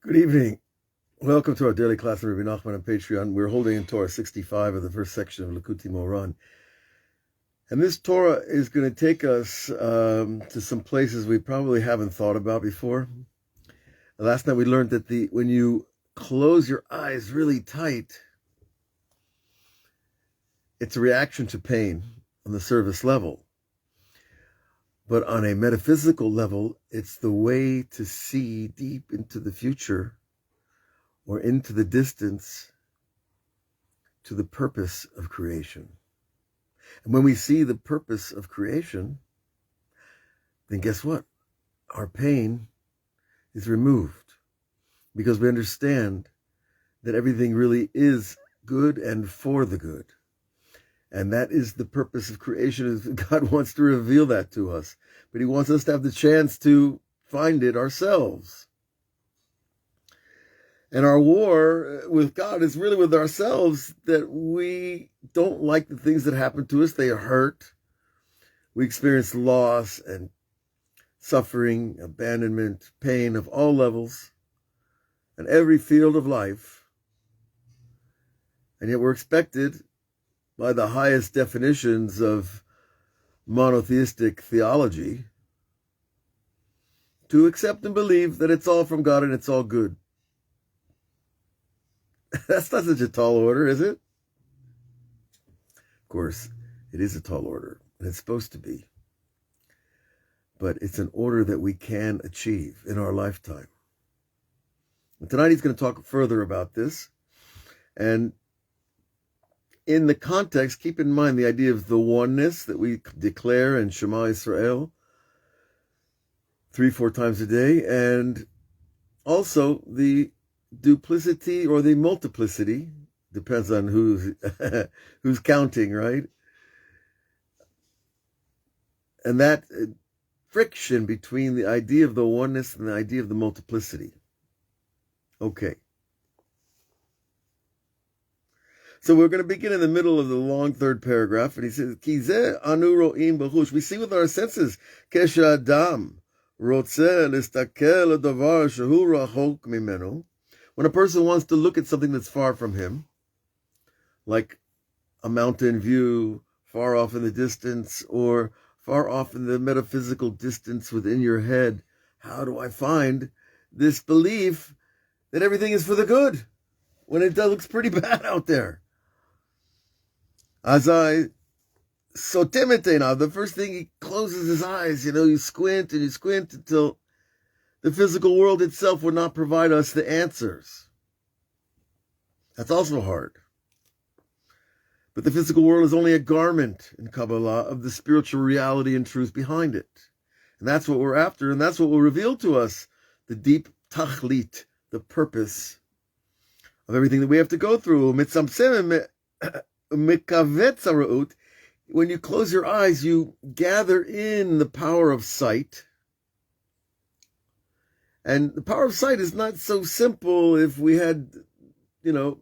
Good evening. Welcome to our daily class of Rebbe Nachman on Patreon. We're holding in Torah 65 of the first section of Likutei Moharan. And this Torah is going to take us to some places we probably haven't thought about before. Last night we learned that when you close your eyes really tight, it's a reaction to pain on the surface level. But on a metaphysical level, it's the way to see deep into the future or into the distance to the purpose of creation. And when we see the purpose of creation, then guess what? Our pain is removed because we understand that everything really is good and for the good. And that is the purpose of creation. God wants to reveal that to us, but he wants us to have the chance to find it ourselves. And our war with God is really with ourselves, that we don't like the things that happen to us. They hurt. We experience loss and suffering, abandonment, pain of all levels and every field of life. And yet we're expected by the highest definitions of monotheistic theology to accept and believe that it's all from God and it's all good. That's not such a tall order, is it? Of course, it is a tall order, and it's supposed to be. But it's an order that we can achieve in our lifetime. And tonight he's going to talk further about this. And in the context, keep in mind the idea of the oneness that we declare in Shema Israel 3-4 times a day, and also the duplicity or the multiplicity, depends on who's counting, right? And that friction between the idea of the oneness and the idea of the multiplicity. Okay. So we're going to begin in the middle of the long third paragraph, and he says, "Kizeh anu ro'im b'chush." We see with our senses, "Keshadam rotzeh listakel davar shehu rachok mimenu." When a person wants to look at something that's far from him, like a mountain view far off in the distance, or far off in the metaphysical distance within your head, how do I find this belief that everything is for the good when it looks pretty bad out there? As I sotemete now, the first thing, he closes his eyes. You squint and you squint until the physical world itself would not provide us the answers. That's also hard. But the physical world is only a garment in Kabbalah of the spiritual reality and truth behind it. And that's what we're after, and that's what will reveal to us the deep tachlit, the purpose of everything that we have to go through. When you close your eyes, you gather in the power of sight. And the power of sight is not so simple. If we had,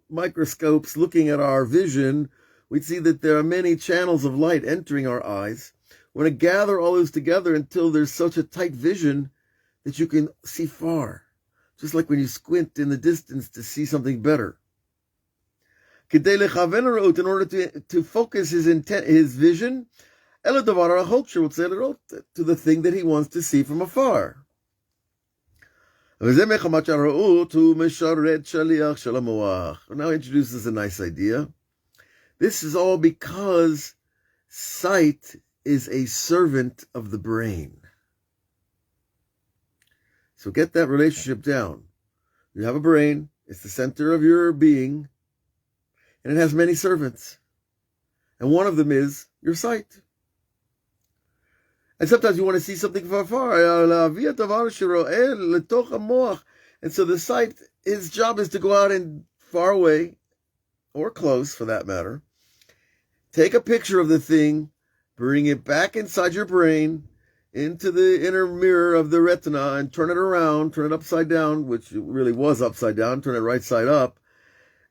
microscopes looking at our vision, we'd see that there are many channels of light entering our eyes. We want to gather all those together until there's such a tight vision that you can see far. Just like when you squint in the distance to see something better. In order to focus his intent, his vision, to the thing that he wants to see from afar. Now introduces a nice idea. This is all because sight is a servant of the brain. So get that relationship down. You have a brain, it's the center of your being, and it has many servants. And one of them is your sight. And sometimes you want to see something from afar. And so the sight, his job is to go out and far away, or close for that matter, take a picture of the thing, bring it back inside your brain, into the inner mirror of the retina, and turn it around, turn it upside down, which it really was upside down, turn it right side up,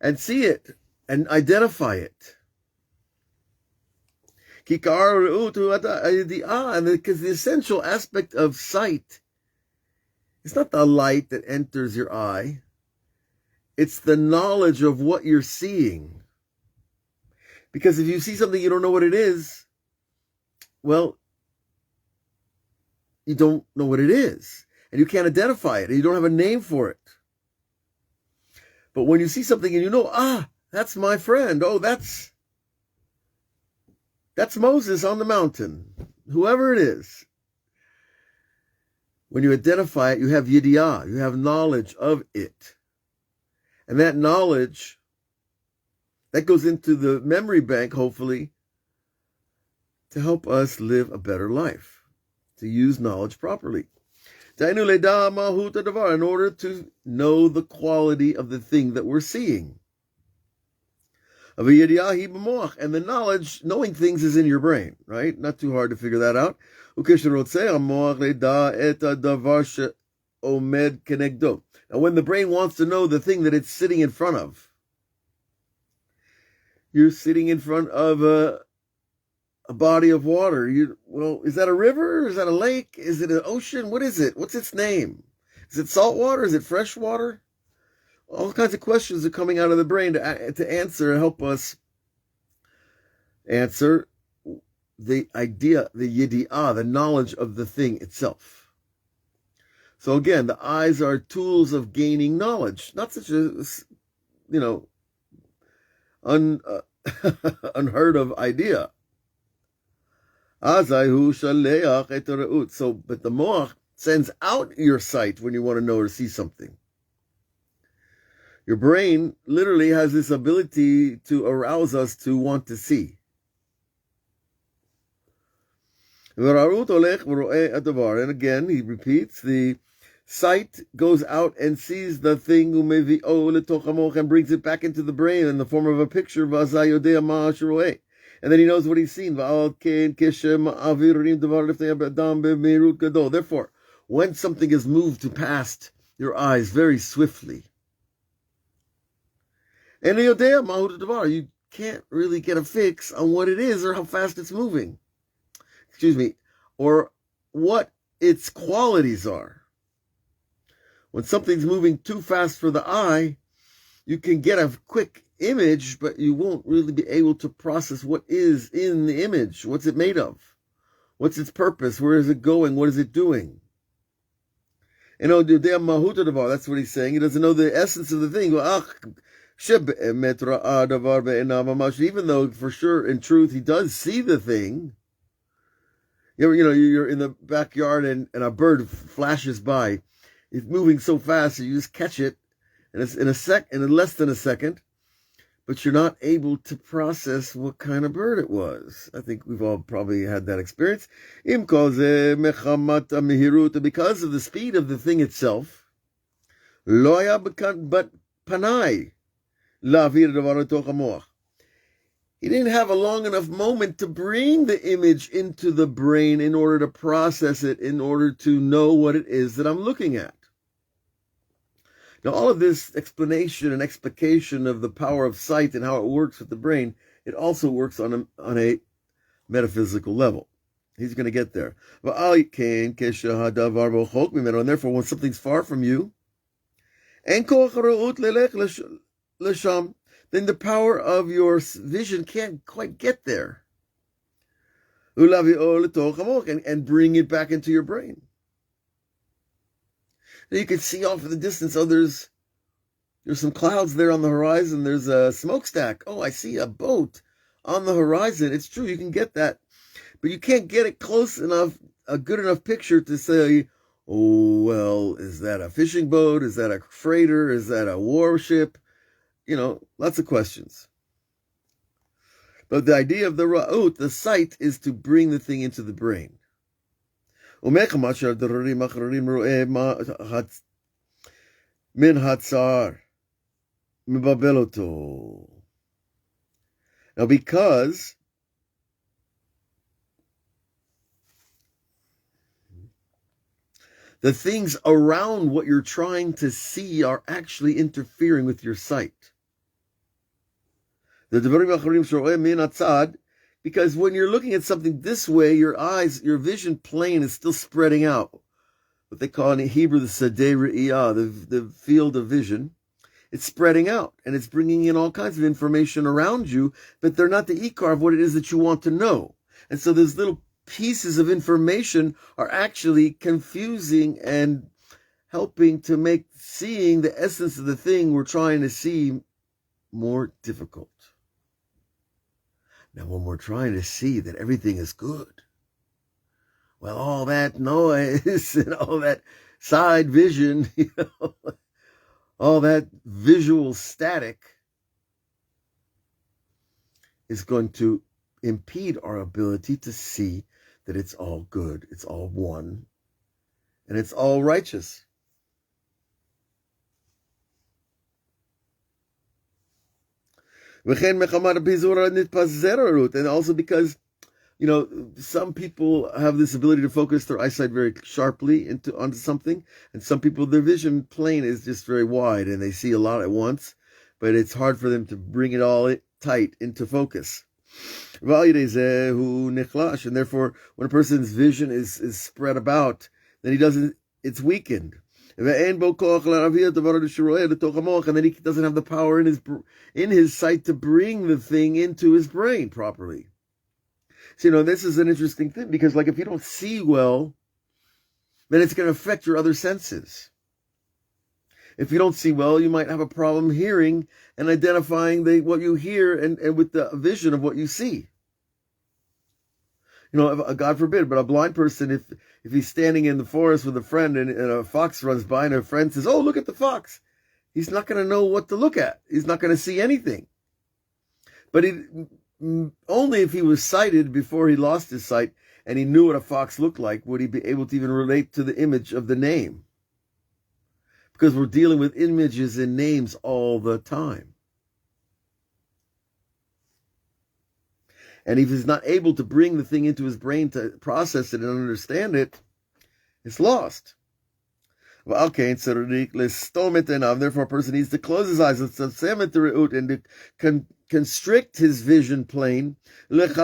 and see it, and identify it. And because the essential aspect of sight It's not the light that enters your eye. It's the knowledge of what you're seeing. Because if you see something you don't know what it is, well, you don't know what it is. And you can't identify it. And you don't have a name for it. But when you see something and you know, that's my friend. Oh, that's Moses on the mountain. Whoever it is. When you identify it, you have yidiyah. You have knowledge of it. And that knowledge, that goes into the memory bank, hopefully, to help us live a better life. To use knowledge properly. In order to know the quality of the thing that we're seeing. And the knowledge, knowing things is in your brain, right? Not too hard to figure that out. Now, when the brain wants to know the thing that it's sitting in front of, you're sitting in front of a body of water. Is that a river? Is that a lake? Is it an ocean? What is it? What's its name? Is it salt water? Is it fresh water? All kinds of questions are coming out of the brain to answer and help us answer the idea, the yidiyah, the knowledge of the thing itself. So again, the eyes are tools of gaining knowledge, not such a, unheard of idea. So, but the moach sends out your sight when you want to know or see something. Your brain literally has this ability to arouse us to want to see. And again, he repeats, the sight goes out and sees the thing, and brings it back into the brain in the form of a picture. And then he knows what he's seen. Therefore, when something is moved to past your eyes very swiftly, and you can't really get a fix on what it is or how fast it's moving. Or what its qualities are. When something's moving too fast for the eye, you can get a quick image, but you won't really be able to process what is in the image. What's it made of? What's its purpose? Where is it going? What is it doing? And that's what he's saying. He doesn't know the essence of the thing. Even though for sure, in truth, he does see the thing. You're in the backyard and a bird flashes by. It's moving so fast that you just catch it, and it's in less than a second, but you're not able to process what kind of bird it was. I think we've all probably had that experience. Because of the speed of the thing itself, but panai. He didn't have a long enough moment to bring the image into the brain in order to process it, in order to know what it is that I'm looking at. Now, all of this explanation and explication of the power of sight and how it works with the brain, it also works on a metaphysical level. He's going to get there. And therefore, when something's far from you, then the power of your vision can't quite get there. And bring it back into your brain. Now you can see off in the distance, there's some clouds there on the horizon. There's a smokestack. Oh, I see a boat on the horizon. It's true, you can get that. But you can't get it close enough, a good enough picture to say, oh, well, is that a fishing boat? Is that a freighter? Is that a warship? Lots of questions. But the idea of the ra'ut, the sight, is to bring the thing into the brain. Now, because the things around what you're trying to see are actually interfering with your sight. Because when you're looking at something this way, your vision plane is still spreading out what they call in Hebrew the Sadeh Re'iyah, the field of vision. It's spreading out, and it's bringing in all kinds of information around you, but they're not the ikar of what it is that you want to know. And so those little pieces of information are actually confusing and helping to make seeing the essence of the thing we're trying to see more difficult. Now, when we're trying to see that everything is good, well, all that noise and all that side vision, all that visual static is going to impede our ability to see that it's all good, it's all one, and it's all righteous. And also because, some people have this ability to focus their eyesight very sharply onto something, and some people, their vision plane is just very wide and they see a lot at once, but it's hard for them to bring it all tight into focus. And therefore, when a person's vision is spread about, then it's weakened. And then he doesn't have the power in his sight to bring the thing into his brain properly. So, this is an interesting thing, because if you don't see well, then it's going to affect your other senses. If you don't see well, you might have a problem hearing and identifying what you hear and with the vision of what you see. God forbid, but a blind person, if he's standing in the forest with a friend and a fox runs by and a friend says, "Oh, look at the fox," he's not going to know what to look at. He's not going to see anything. But only if he was sighted before he lost his sight and he knew what a fox looked like would he be able to even relate to the image of the name. Because we're dealing with images and names all the time. And if he's not able to bring the thing into his brain to process it and understand it, it's lost. Therefore, a person needs to close his eyes and to constrict his vision plane and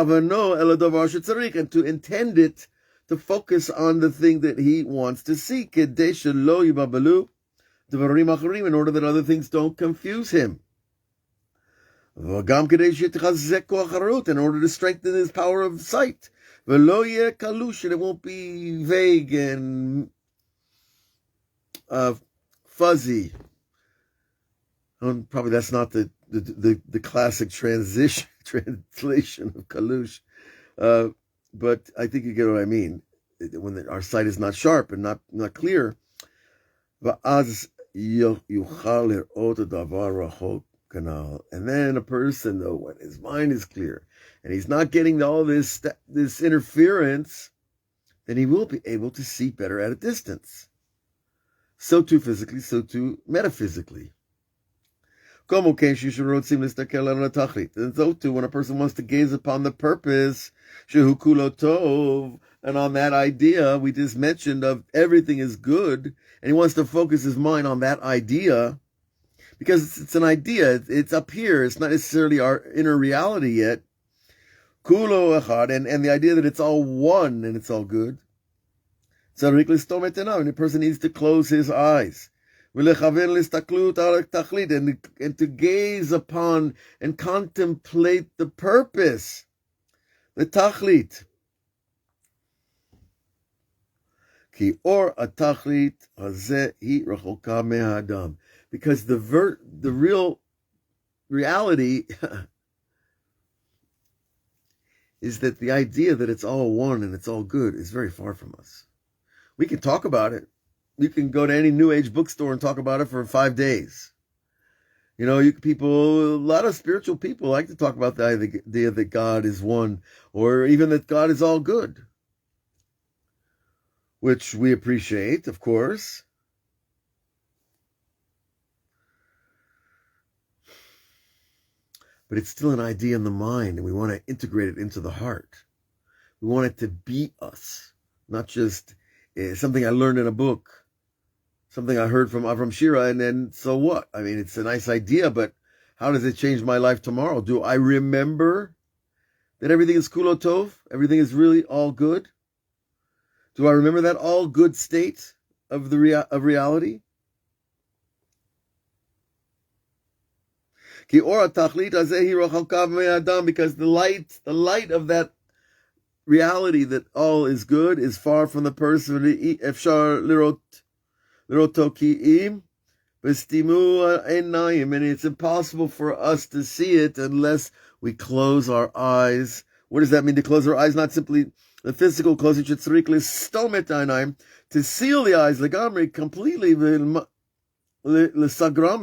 to intend it to focus on the thing that he wants to see, in order that other things don't confuse him. In order to strengthen his power of sight. And it won't be vague and fuzzy. Probably that's not the classic translation of kalush. But I think you get what I mean. When our sight is not sharp and not clear. And then a person, though, when his mind is clear and he's not getting all this interference, then he will be able to see better at a distance. So too physically, so too metaphysically. And so too, when a person wants to gaze upon the purpose, and on that idea we just mentioned of everything is good, and he wants to focus his mind on that idea, because it's an idea, it's up here, it's not necessarily our inner reality yet. And the idea that it's all one and it's all good. And the person needs to close his eyes. And to gaze upon and contemplate the purpose. The tachlit. Because the real reality is that the idea that it's all one and it's all good is very far from us. We can talk about it. You can go to any New Age bookstore and talk about it for 5 days. A lot of spiritual people like to talk about the idea that God is one, or even that God is all good, which we appreciate, of course. But it's still an idea in the mind, and we want to integrate it into the heart. We want it to be us, not just something I learned in a book, something I heard from Avraham Shira, and then so what? I mean, it's a nice idea, but how does it change my life tomorrow? Do I remember that everything is kulo tov? Everything is really all good? Do I remember that all good state of reality? Because the light of that reality that all is good is far from the person. And it's impossible for us to see it unless we close our eyes. What does that mean, to close our eyes? Not simply the physical closing, to seal the eyes completely, and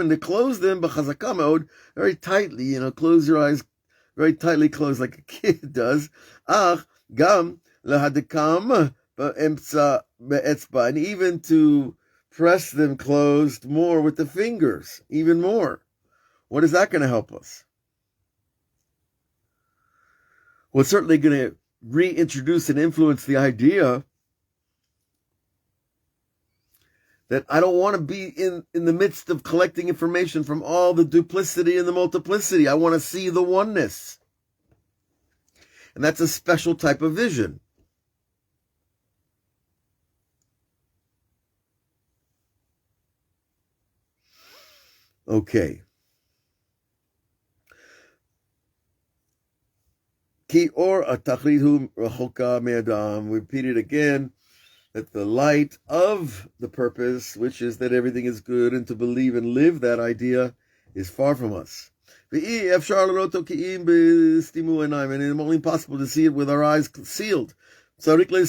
to close them very tightly, close your eyes very tightly closed like a kid does. And even to press them closed more with the fingers, even more. What is that going to help us? Well, it's certainly going to reintroduce and influence the idea that I don't want to be in the midst of collecting information from all the duplicity and the multiplicity. I want to see the oneness. And that's a special type of vision. Okay. Ki or atachlit hu rachoka me'adam. We repeat it again, that the light of the purpose, which is that everything is good, and to believe and live that idea, is far from us. And it's only possible to see it with our eyes sealed. And to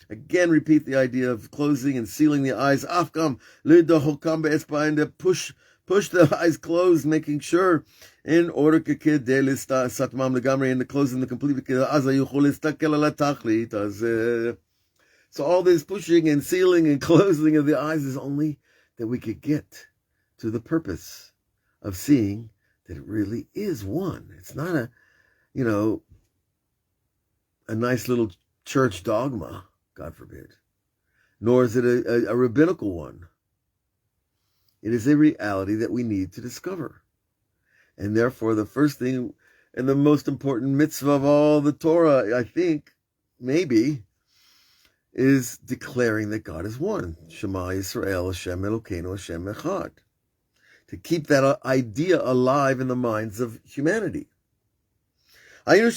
again repeat the idea of closing and sealing the eyes. And to push the eyes closed, making sure, in order and to close them completely. So all this pushing and sealing and closing of the eyes is only that we could get to the purpose of seeing that it really is one. It's not a nice little church dogma, God forbid, nor is it a rabbinical one. It is a reality that we need to discover. And therefore, the first thing and the most important mitzvah of all the Torah, I think, maybe, is declaring that God is one. Shema Yisrael, Hashem Elokeinu, Hashem Echad. To keep that idea alive in the minds of humanity. And a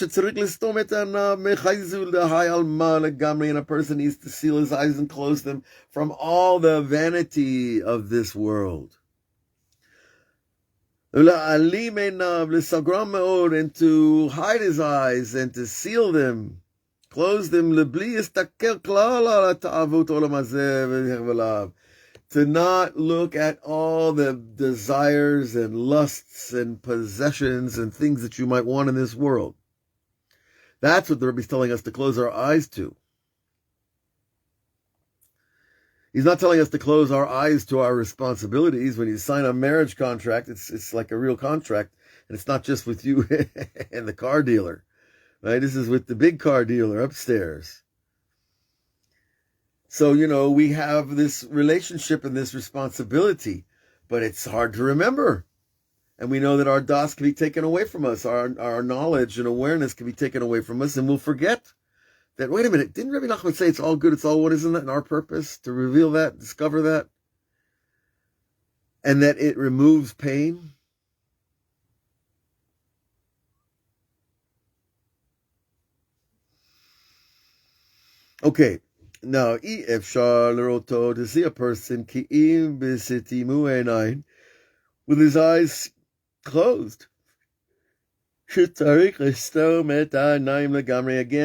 person needs to seal his eyes and close them from all the vanity of this world. And to hide his eyes and to seal them, close them, to not look at all the desires and lusts and possessions and things that you might want in this world. That's what the Rebbe is telling us to close our eyes to. He's not telling us to close our eyes to our responsibilities. When you sign a marriage contract, it's like a real contract, and it's not just with you and the car dealer, right? This is with the big car dealer upstairs. So, we have this relationship and this responsibility, but it's hard to remember. And we know that our das can be taken away from us. Our knowledge and awareness can be taken away from us, and we'll forget that, wait a minute, didn't Rebbe Nachman say it's all good, it's all one? Isn't that our purpose, to reveal that, discover that? And that it removes pain? Okay, now, to see a person with his eyes closed. Again,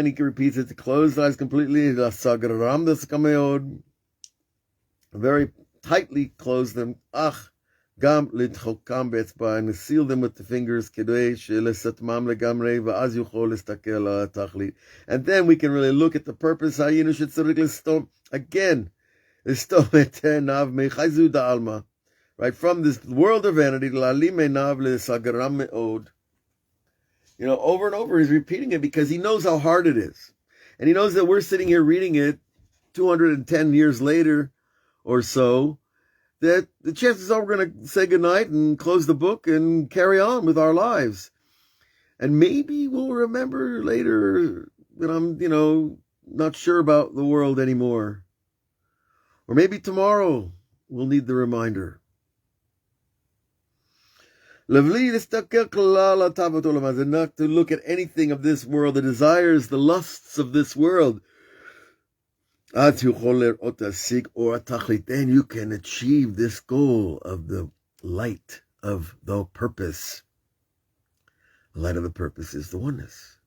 he repeats it, to close the eyes completely, very tightly close them, and seal them with the fingers, and then we can really look at the purpose. Again, right, from this world of vanity, over and over he's repeating it because he knows how hard it is. And he knows that we're sitting here reading it 210 years later or so, that the chances are we're going to say goodnight and close the book and carry on with our lives. And maybe we'll remember later that I'm, not sure about the world anymore. Or maybe tomorrow we'll need the reminder. Enough to look at anything of this world, the desires, the lusts of this world. Then you can achieve this goal of the light of the purpose. The light of the purpose is the oneness.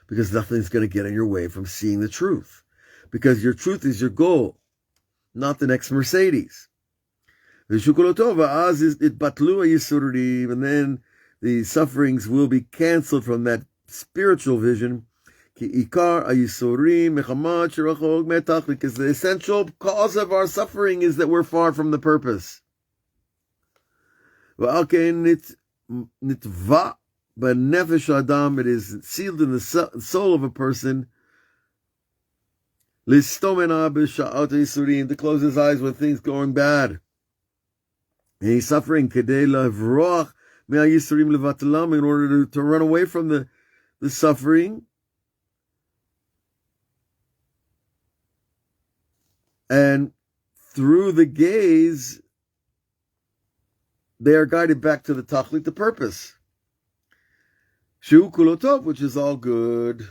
Because nothing's going to get in your way from seeing the truth. Because your truth is your goal, not the next Mercedes. And then the sufferings will be canceled from that spiritual vision. Because the essential cause of our suffering is that we're far from the purpose. It is sealed in the soul of a person to close his eyes when things are going bad. And he's suffering in order to run away from the suffering. And through the gaze, they are guided back to the tachlit, the purpose. Shu kulotov, which is all good.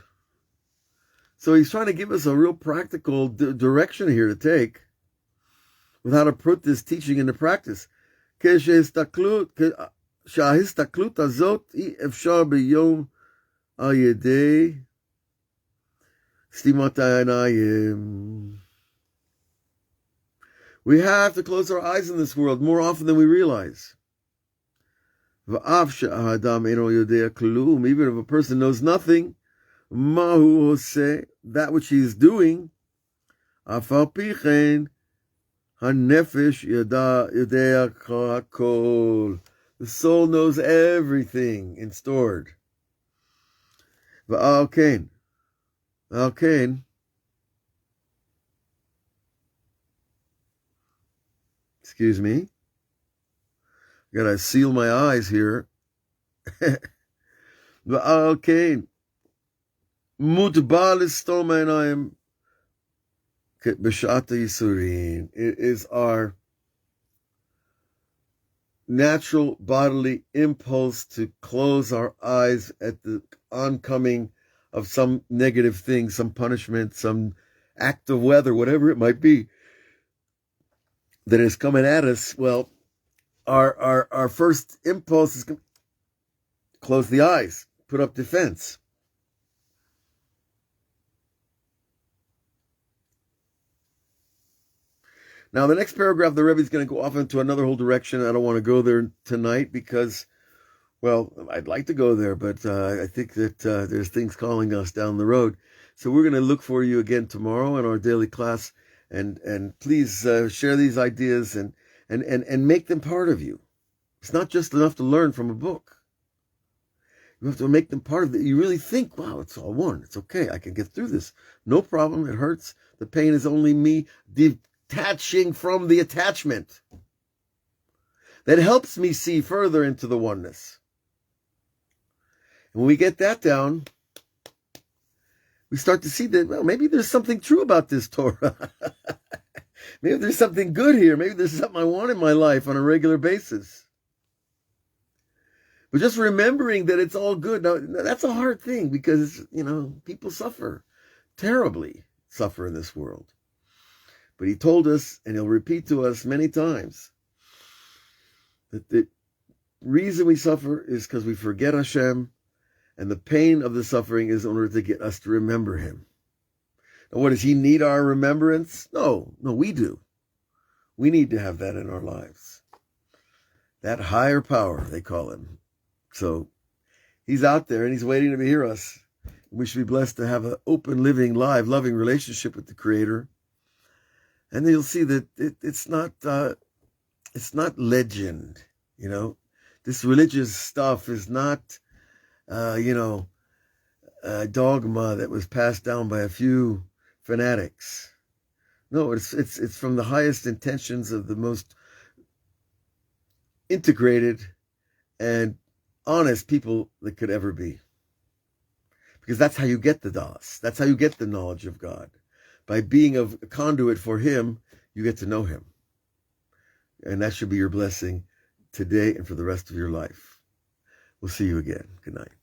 So he's trying to give us a real practical direction here to take with how to put this teaching into practice. שההסתכלות הזאת אי אפשר ביום על ידי סתימת העיניים. We have to close our eyes in this world more often than we realize. ואף שהאדם אינו יודע כלום, even if a person knows nothing, מה הוא עושה, that which he is doing, אף על פי כן, הנפש יודע הכל. The soul knows everything in stored. ועל כן, excuse me, I gotta seal my eyes here. ועל כן, מוטבע לסתום העיניים בשעת הייסורים. It is our natural bodily impulse to close our eyes at the oncoming of some negative thing, some punishment, some act of weather, whatever it might be, that is coming at us. Well, our first impulse is to close the eyes, put up defense. Now, the next paragraph, the Rebbe is going to go off into another whole direction. I don't want to go there tonight because, well, I'd like to go there, but I think that there's things calling us down the road. So we're going to look for you again tomorrow in our daily class, and please share these ideas and make them part of you. It's not just enough to learn from a book. You have to make them part of it. You really think, wow, it's all one. It's okay. I can get through this. No problem. It hurts. The pain is only me detaching from the attachment. That helps me see further into the oneness. And when we get that down, we start to see that, well, maybe there's something true about this Torah. Maybe there's something good here. Maybe there's something I want in my life on a regular basis. But just remembering that it's all good, now, that's a hard thing because, people suffer, terribly suffer in this world. But he told us, and he'll repeat to us many times, that the reason we suffer is because we forget Hashem, and the pain of the suffering is in order to get us to remember him. Now, what, does he need our remembrance? No, we do. We need to have that in our lives. That higher power, they call him. So he's out there, and he's waiting to hear us. We should be blessed to have an open, living, live, loving relationship with the Creator. And then you'll see that it's not legend, This religious stuff is not, dogma that was passed down by a few fanatics. No, it's from the highest intentions of the most integrated and honest people that could ever be. Because that's how you get the das. That's how you get the knowledge of God. By being a conduit for him, you get to know him. And that should be your blessing today and for the rest of your life. We'll see you again. Good night.